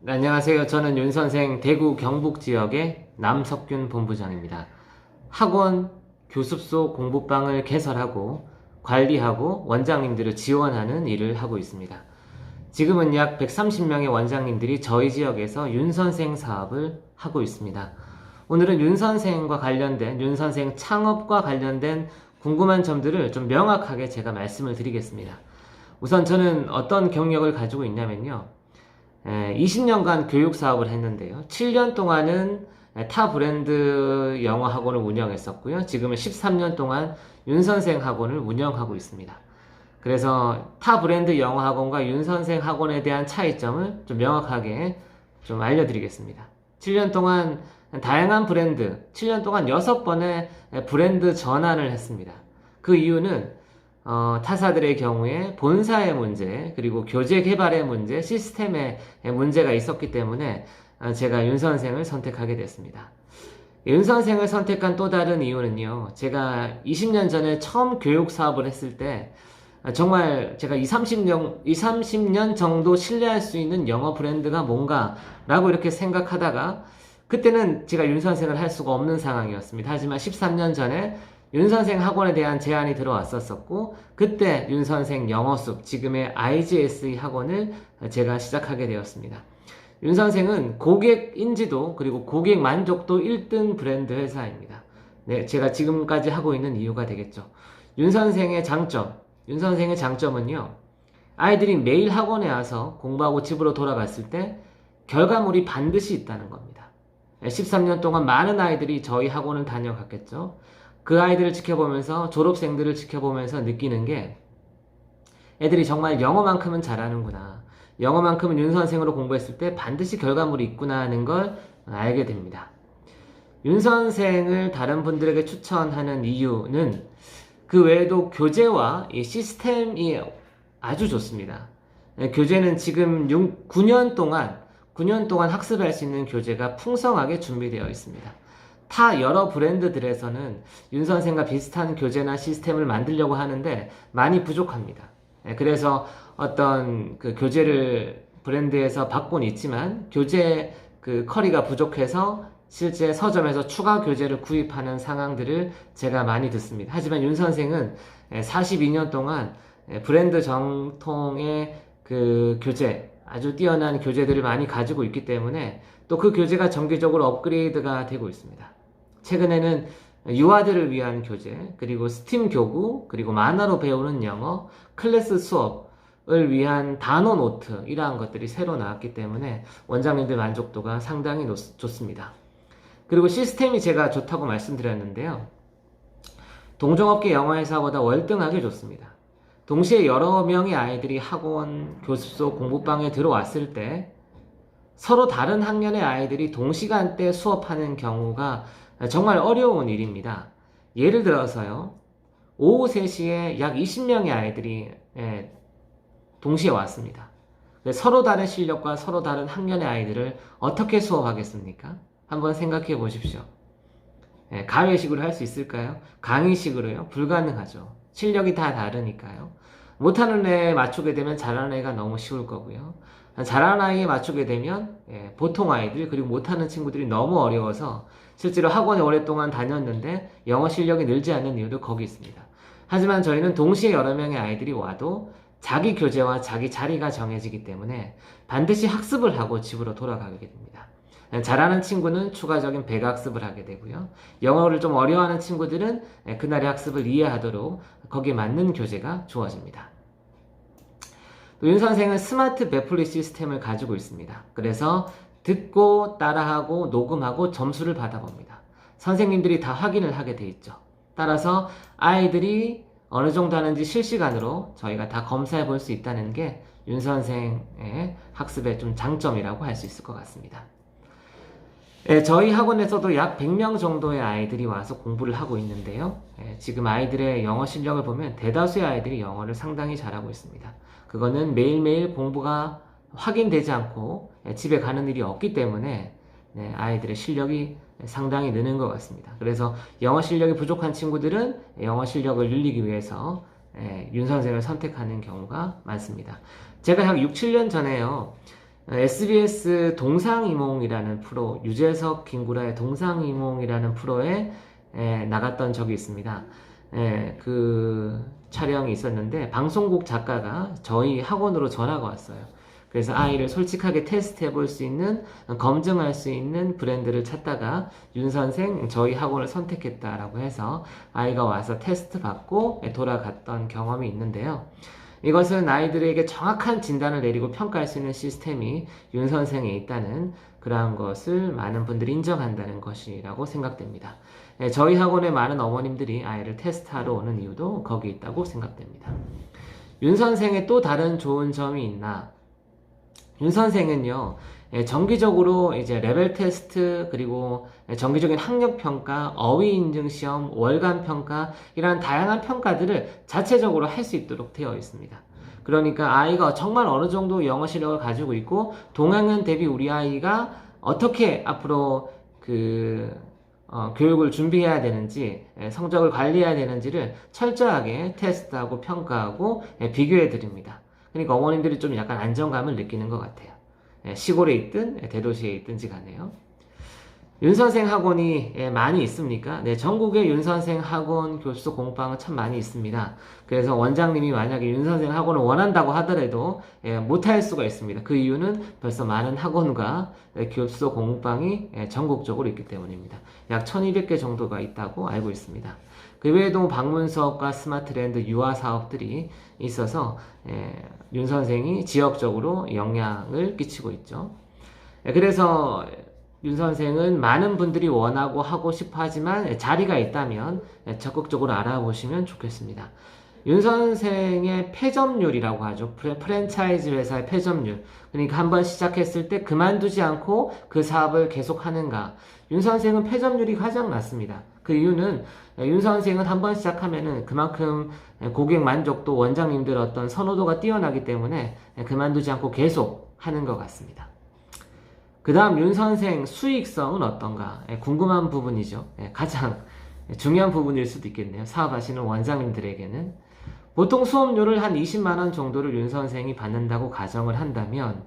네, 안녕하세요. 저는 윤선생 대구 경북 지역의 남석균 본부장입니다. 학원, 교습소 공부방을 개설하고 관리하고 원장님들을 지원하는 일을 하고 있습니다. 지금은 약 130명의 원장님들이 저희 지역에서 윤선생 사업을 하고 있습니다. 오늘은 윤선생과 관련된, 윤선생 창업과 관련된 궁금한 점들을 좀 명확하게 제가 말씀을 드리겠습니다. 우선 저는 어떤 경력을 가지고 있냐면요. 20년간 교육 사업을 했는데요. 7년 동안은 타 브랜드 영어 학원을 운영했었고요. 지금은 13년 동안 윤선생 학원을 운영하고 있습니다. 그래서 타 브랜드 영어 학원과 윤선생 학원에 대한 차이점을 좀 명확하게 좀 알려드리겠습니다. 7년 동안 다양한 브랜드, 7년 동안 6번의 브랜드 전환을 했습니다. 그 이유는 타사들의 경우에 본사의 문제, 그리고 교재 개발의 문제, 시스템의 문제가 있었기 때문에 제가 윤선생을 선택하게 됐습니다. 윤선생을 선택한 또 다른 이유는요, 제가 20년 전에 처음 교육 사업을 했을 때 정말 제가 30년 정도 신뢰할 수 있는 영어 브랜드가 뭔가 라고 이렇게 생각하다가 그때는 제가 윤선생을 할 수가 없는 상황이었습니다. 하지만 13년 전에 윤선생 학원에 대한 제안이 들어왔었고 그때 윤선생 영어숲, 지금의 IGSE 학원을 제가 시작하게 되었습니다. 윤선생은 고객 인지도 그리고 고객 만족도 1등 브랜드 회사입니다. 네, 제가 지금까지 하고 있는 이유가 되겠죠. 윤선생의 장점은요. 아이들이 매일 학원에 와서 공부하고 집으로 돌아갔을 때 결과물이 반드시 있다는 겁니다. 13년 동안 많은 아이들이 저희 학원을 다녀갔겠죠. 그 아이들을 지켜보면서, 졸업생들을 지켜보면서 느끼는 게 애들이 정말 영어만큼은 잘하는구나. 영어만큼은 윤선생으로 공부했을 때 반드시 결과물이 있구나 하는 걸 알게 됩니다. 윤선생을 다른 분들에게 추천하는 이유는 그 외에도 교재와 이 시스템이 아주 좋습니다. 교재는 지금 9년 동안 학습할 수 있는 교재가 풍성하게 준비되어 있습니다. 타 여러 브랜드들에서는 윤선생과 비슷한 교재나 시스템을 만들려고 하는데 많이 부족합니다. 그래서 어떤 그 교재를 브랜드에서 받고는 있지만 교재 그 커리가 부족해서 실제 서점에서 추가 교재를 구입하는 상황들을 제가 많이 듣습니다. 하지만 윤선생은 42년 동안 브랜드 정통의 그 교재, 아주 뛰어난 교재들을 많이 가지고 있기 때문에 또 그 교재가 정기적으로 업그레이드가 되고 있습니다. 최근에는 유아들을 위한 교재, 그리고 스팀 교구, 그리고 만화로 배우는 영어, 클래스 수업을 위한 단어 노트, 이러한 것들이 새로 나왔기 때문에 원장님들 만족도가 상당히 좋습니다. 그리고 시스템이 제가 좋다고 말씀드렸는데요. 동종업계 영어회사보다 월등하게 좋습니다. 동시에 여러 명의 아이들이 학원, 교습소, 공부방에 들어왔을 때 서로 다른 학년의 아이들이 동시간대 수업하는 경우가 정말 어려운 일입니다. 예를 들어서요. 오후 3시에 약 20명의 아이들이 동시에 왔습니다. 서로 다른 실력과 서로 다른 학년의 아이들을 어떻게 수업하겠습니까? 한번 생각해 보십시오. 가외식으로 할 수 있을까요? 강의식으로요? 불가능하죠. 실력이 다 다르니까요. 못하는 애에 맞추게 되면 잘하는 애가 너무 쉬울 거고요. 잘하는 아이에 맞추게 되면 보통 아이들 그리고 못하는 친구들이 너무 어려워서 실제로 학원에 오랫동안 다녔는데 영어 실력이 늘지 않는 이유도 거기 있습니다. 하지만 저희는 동시에 여러 명의 아이들이 와도 자기 교재와 자기 자리가 정해지기 때문에 반드시 학습을 하고 집으로 돌아가게 됩니다. 잘하는 친구는 추가적인 배가학습을 하게 되고요. 영어를 좀 어려워하는 친구들은 그날의 학습을 이해하도록 거기에 맞는 교재가 주어집니다. 또 윤 선생은 스마트 배풀이 시스템을 가지고 있습니다. 그래서 듣고 따라하고 녹음하고 점수를 받아봅니다. 선생님들이 다 확인을 하게 돼 있죠. 따라서 아이들이 어느 정도 하는지 실시간으로 저희가 다 검사해 볼 수 있다는 게 윤 선생의 학습의 좀 장점이라고 할 수 있을 것 같습니다. 저희 학원에서도 약 100명 정도의 아이들이 와서 공부를 하고 있는데요. 지금 아이들의 영어 실력을 보면 대다수의 아이들이 영어를 상당히 잘하고 있습니다. 그거는 매일매일 공부가 확인되지 않고 집에 가는 일이 없기 때문에 아이들의 실력이 상당히 느는 것 같습니다. 그래서 영어 실력이 부족한 친구들은 영어 실력을 늘리기 위해서 윤 선생을 선택하는 경우가 많습니다. 제가 약 6, 7년 전에요. SBS 동상이몽이라는 프로, 유재석, 김구라의 동상이몽이라는 프로에 나갔던 적이 있습니다. 그 촬영이 있었는데 방송국 작가가 저희 학원으로 전화가 왔어요. 그래서 아이를 솔직하게 테스트해 볼 수 있는, 검증할 수 있는 브랜드를 찾다가 윤 선생 저희 학원을 선택했다라고 해서 아이가 와서 테스트 받고 돌아갔던 경험이 있는데요. 이것은 아이들에게 정확한 진단을 내리고 평가할 수 있는 시스템이 윤 선생에 있다는 그러한 것을 많은 분들이 인정한다는 것이라고 생각됩니다. 저희 학원에 많은 어머님들이 아이를 테스트하러 오는 이유도 거기 있다고 생각됩니다. 윤 선생의 또 다른 좋은 점이 있나? 윤 선생은요, 정기적으로 이제 레벨 테스트, 그리고 정기적인 학력 평가, 어휘 인증 시험, 월간 평가, 이런 다양한 평가들을 자체적으로 할 수 있도록 되어 있습니다. 그러니까 아이가 정말 어느 정도 영어 실력을 가지고 있고, 동학년 대비 우리 아이가 어떻게 앞으로 교육을 준비해야 되는지, 성적을 관리해야 되는지를 철저하게 테스트하고 평가하고 비교해 드립니다. 그러니까 어머님들이 좀 약간 안정감을 느끼는 것 같아요. 시골에 있든 대도시에 있든지 간에요. 윤선생 학원이 많이 있습니까? 네, 전국에 윤선생 학원 교수 공방은 참 많이 있습니다. 그래서 원장님이 만약에 윤선생 학원을 원한다고 하더라도 못할 수가 있습니다. 그 이유는 벌써 많은 학원과 교수 공방이 전국적으로 있기 때문입니다. 약 1200개 정도가 있다고 알고 있습니다. 그 외에도 방문 수업과 스마트랜드 유아 사업들이 있어서 윤 선생이 지역적으로 영향을 끼치고 있죠. 그래서 윤 선생은 많은 분들이 원하고 하고 싶어 하지만 자리가 있다면 적극적으로 알아보시면 좋겠습니다. 윤 선생의 폐점률이라고 하죠. 프랜차이즈 회사의 폐점률. 그러니까 한번 시작했을 때 그만두지 않고 그 사업을 계속하는가. 윤 선생은 폐점률이 가장 낮습니다. 그 이유는 윤 선생은 한번 시작하면은 그만큼 고객 만족도, 원장님들 어떤 선호도가 뛰어나기 때문에 그만두지 않고 계속 하는 것 같습니다. 그 다음 윤 선생 수익성은 어떤가? 궁금한 부분이죠. 가장 중요한 부분일 수도 있겠네요. 사업하시는 원장님들에게는. 보통 수업료를 한 20만원 정도를 윤 선생이 받는다고 가정을 한다면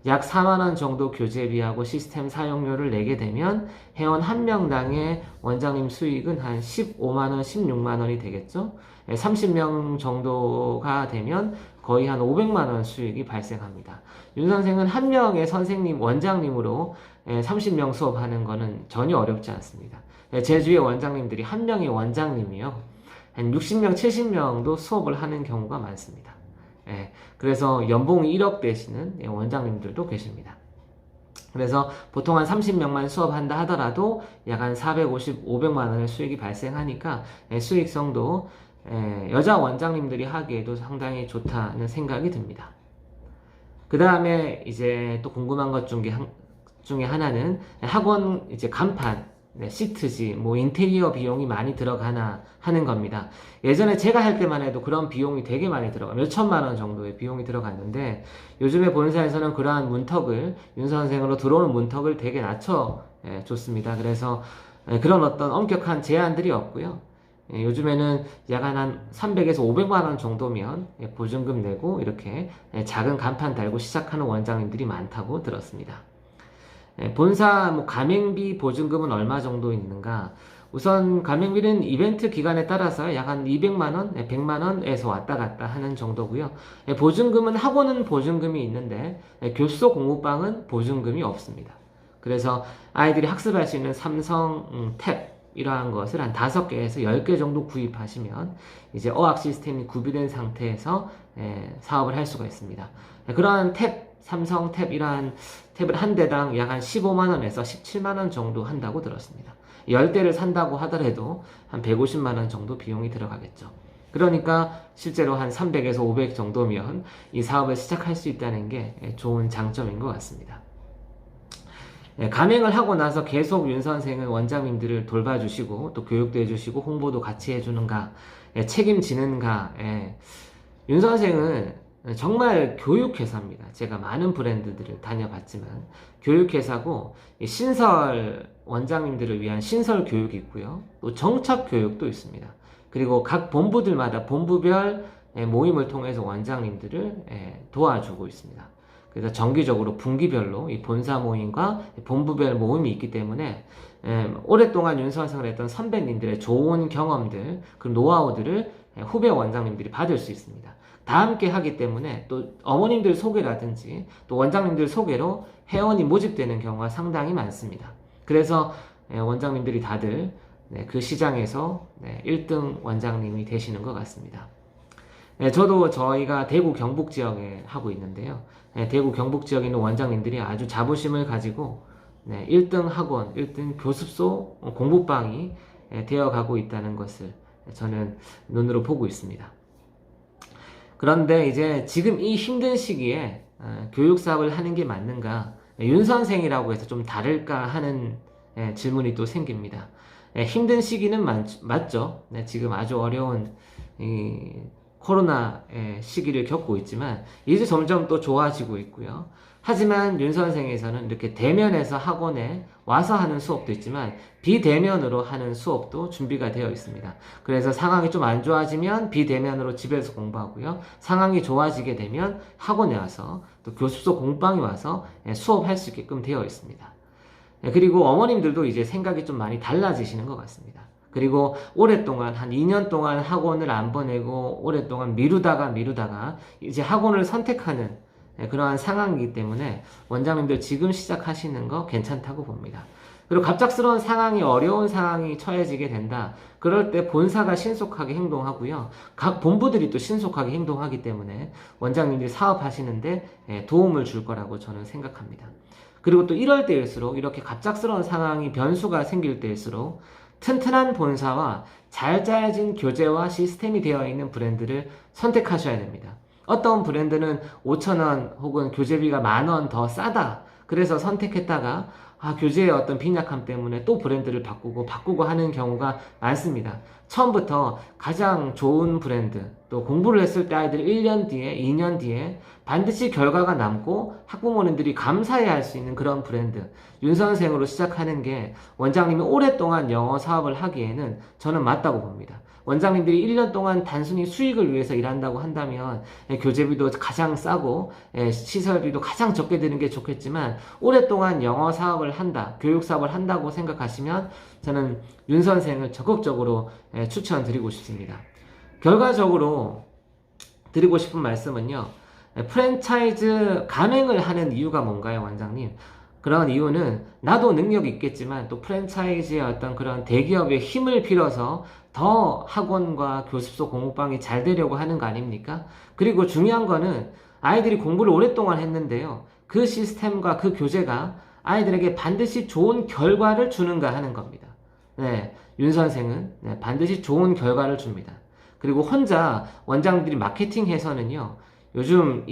약 4만원 정도 교재비하고 시스템 사용료를 내게 되면 회원 한 명당의 원장님 수익은 한 15만원, 16만원이 되겠죠? 30명 정도가 되면 거의 한 500만원 수익이 발생합니다. 윤 선생은 한 명의 선생님, 원장님으로 30명 수업하는 거는 전혀 어렵지 않습니다. 제 주위의 원장님들이 한 명의 원장님이요. 한 60명, 70명도 수업을 하는 경우가 많습니다. 그래서 연봉이 1억 되시는 원장님들도 계십니다. 그래서 보통 한 30명만 수업한다 하더라도 약 한 450, 500만원의 수익이 발생하니까 수익성도 여자 원장님들이 하기에도 상당히 좋다는 생각이 듭니다. 그 다음에 이제 또 궁금한 것 중에 하나는 학원 이제 간판, 시트지, 뭐 인테리어 비용이 많이 들어가나 하는 겁니다. 예전에 제가 할 때만 해도 그런 비용이 되게 많이 몇 천만 원 정도의 비용이 들어갔는데 요즘에 본사에서는 그러한 문턱을, 윤 선생으로 들어오는 문턱을 되게 낮춰 줬습니다. 그래서 그런 어떤 엄격한 제한들이 없고요. 요즘에는 약 한 300에서 500만 원 정도면 보증금 내고 이렇게 작은 간판 달고 시작하는 원장님들이 많다고 들었습니다. 본사 가맹비 보증금은 얼마 정도 있는가? 우선 가맹비는 이벤트 기간에 따라서 약 한 200만원, 100만원에서 왔다 갔다 하는 정도고요. 보증금은 학원은 보증금이 있는데 교수 공부방은 보증금이 없습니다. 그래서 아이들이 학습할 수 있는 삼성 탭 이러한 것을 한 5개에서 10개 정도 구입하시면 이제 어학 시스템이 구비된 상태에서 사업을 할 수가 있습니다. 그러한 탭, 삼성 탭 이러한 탭을 한 대당 약 한 15만원에서 17만원 정도 한다고 들었습니다. 10대를 산다고 하더라도 한 150만원 정도 비용이 들어가겠죠. 그러니까 실제로 한 300에서 500 정도면 이 사업을 시작할 수 있다는 게 좋은 장점인 것 같습니다. 가맹을 하고 나서 계속 윤 선생은 원장님들을 돌봐주시고 또 교육도 해주시고 홍보도 같이 해주는가, 책임지는가. 윤 선생은 정말 교육회사입니다. 제가 많은 브랜드들을 다녀봤지만 교육회사고 신설 원장님들을 위한 신설 교육이 있고요. 또 정착 교육도 있습니다. 그리고 각 본부들마다 본부별 모임을 통해서 원장님들을 도와주고 있습니다. 그래서 정기적으로 분기별로 이 본사 모임과 본부별 모임이 있기 때문에 오랫동안 윤선생을 했던 선배님들의 좋은 경험들, 그 노하우들을 후배 원장님들이 받을 수 있습니다. 다 함께 하기 때문에 또 어머님들 소개라든지 또 원장님들 소개로 회원이 모집되는 경우가 상당히 많습니다. 그래서 원장님들이 다들 그 시장에서 1등 원장님이 되시는 것 같습니다. 저도 저희가 대구 경북 지역에 하고 있는데요. 대구 경북 지역에 있는 원장님들이 아주 자부심을 가지고 1등 학원, 1등 교습소, 공부방이 되어가고 있다는 것을 저는 눈으로 보고 있습니다. 그런데 이제 지금 이 힘든 시기에 교육 사업을 하는 게 맞는가? 윤 선생이라고 해서 좀 다를까 하는 질문이 또 생깁니다. 힘든 시기는 맞죠. 지금 아주 어려운 이 코로나 시기를 겪고 있지만 이제 점점 또 좋아지고 있고요. 하지만 윤 선생에서는 이렇게 대면에서 학원에 와서 하는 수업도 있지만 비대면으로 하는 수업도 준비가 되어 있습니다. 그래서 상황이 좀 안 좋아지면 비대면으로 집에서 공부하고요. 상황이 좋아지게 되면 학원에 와서 또 교습소 공방에 와서 수업할 수 있게끔 되어 있습니다. 그리고 어머님들도 이제 생각이 좀 많이 달라지시는 것 같습니다. 그리고 오랫동안 한 2년 동안 학원을 안 보내고 오랫동안 미루다가 이제 학원을 선택하는 그러한 상황이기 때문에 원장님들 지금 시작하시는 거 괜찮다고 봅니다. 그리고 갑작스러운 상황이 어려운 상황이 처해지게 된다. 그럴 때 본사가 신속하게 행동하고요. 각 본부들이 또 신속하게 행동하기 때문에 원장님들이 사업하시는데 도움을 줄 거라고 저는 생각합니다. 그리고 또 이럴 때일수록 이렇게 갑작스러운 상황이 변수가 생길 때일수록 튼튼한 본사와 잘 짜여진 교재와 시스템이 되어 있는 브랜드를 선택하셔야 됩니다. 어떤 브랜드는 5,000원 혹은 교재비가 10,000원 더 싸다. 그래서 선택했다가 교재의 어떤 빈약함 때문에 또 브랜드를 바꾸고 하는 경우가 많습니다. 처음부터 가장 좋은 브랜드, 또 공부를 했을 때 아이들이 1년 뒤에, 2년 뒤에 반드시 결과가 남고 학부모님들이 감사해야 할 수 있는 그런 브랜드, 윤선생으로 시작하는 게 원장님이 오랫동안 영어 사업을 하기에는 저는 맞다고 봅니다. 원장님들이 1년 동안 단순히 수익을 위해서 일한다고 한다면 교재비도 가장 싸고 시설비도 가장 적게 드는 게 좋겠지만 오랫동안 영어 사업을 한다, 교육 사업을 한다고 생각하시면 저는 윤 선생을 적극적으로 추천드리고 싶습니다. 결과적으로 드리고 싶은 말씀은요. 프랜차이즈 가맹을 하는 이유가 뭔가요, 원장님? 그런 이유는 나도 능력이 있겠지만 또 프랜차이즈의 어떤 그런 대기업의 힘을 빌어서 더 학원과 교습소 공부방이 잘 되려고 하는 거 아닙니까? 그리고 중요한 거는 아이들이 공부를 오랫동안 했는데요. 그 시스템과 그 교재가 아이들에게 반드시 좋은 결과를 주는가 하는 겁니다. 윤 선생은 반드시 좋은 결과를 줍니다. 그리고 혼자 원장들이 마케팅해서는요. 요즘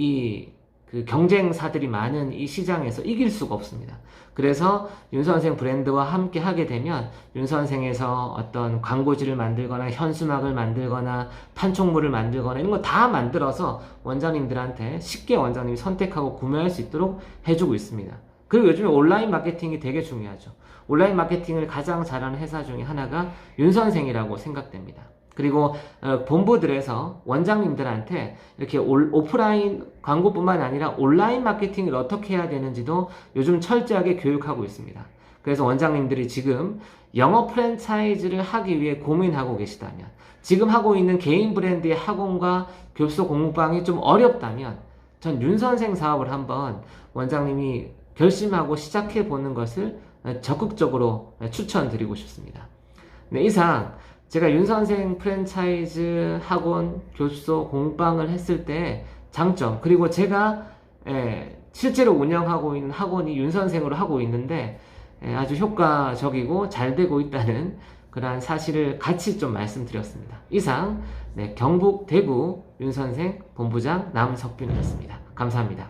그 경쟁사들이 많은 이 시장에서 이길 수가 없습니다. 그래서 윤 선생 브랜드와 함께 하게 되면 윤 선생에서 어떤 광고지를 만들거나 현수막을 만들거나 판촉물을 만들거나 이런 거 다 만들어서 원장님들한테 쉽게 원장님이 선택하고 구매할 수 있도록 해주고 있습니다. 그리고 요즘에 온라인 마케팅이 되게 중요하죠. 온라인 마케팅을 가장 잘하는 회사 중에 하나가 윤 선생이라고 생각됩니다. 그리고 본부들에서 원장님들한테 이렇게 오프라인 광고뿐만 아니라 온라인 마케팅을 어떻게 해야 되는지도 요즘 철저하게 교육하고 있습니다. 그래서 원장님들이 지금 영어 프랜차이즈를 하기 위해 고민하고 계시다면, 지금 하고 있는 개인 브랜드의 학원과 교습소 공부방이 좀 어렵다면 전 윤 선생 사업을 한번 원장님이 결심하고 시작해 보는 것을 적극적으로 추천드리고 싶습니다. 이상 제가 윤 선생 프랜차이즈 학원, 교습소, 공방을 했을 때 장점, 그리고 제가 실제로 운영하고 있는 학원이 윤 선생으로 하고 있는데 아주 효과적이고 잘 되고 있다는 그러한 사실을 같이 좀 말씀드렸습니다. 이상 경북 대구 윤 선생 본부장 남석빈이었습니다. 감사합니다.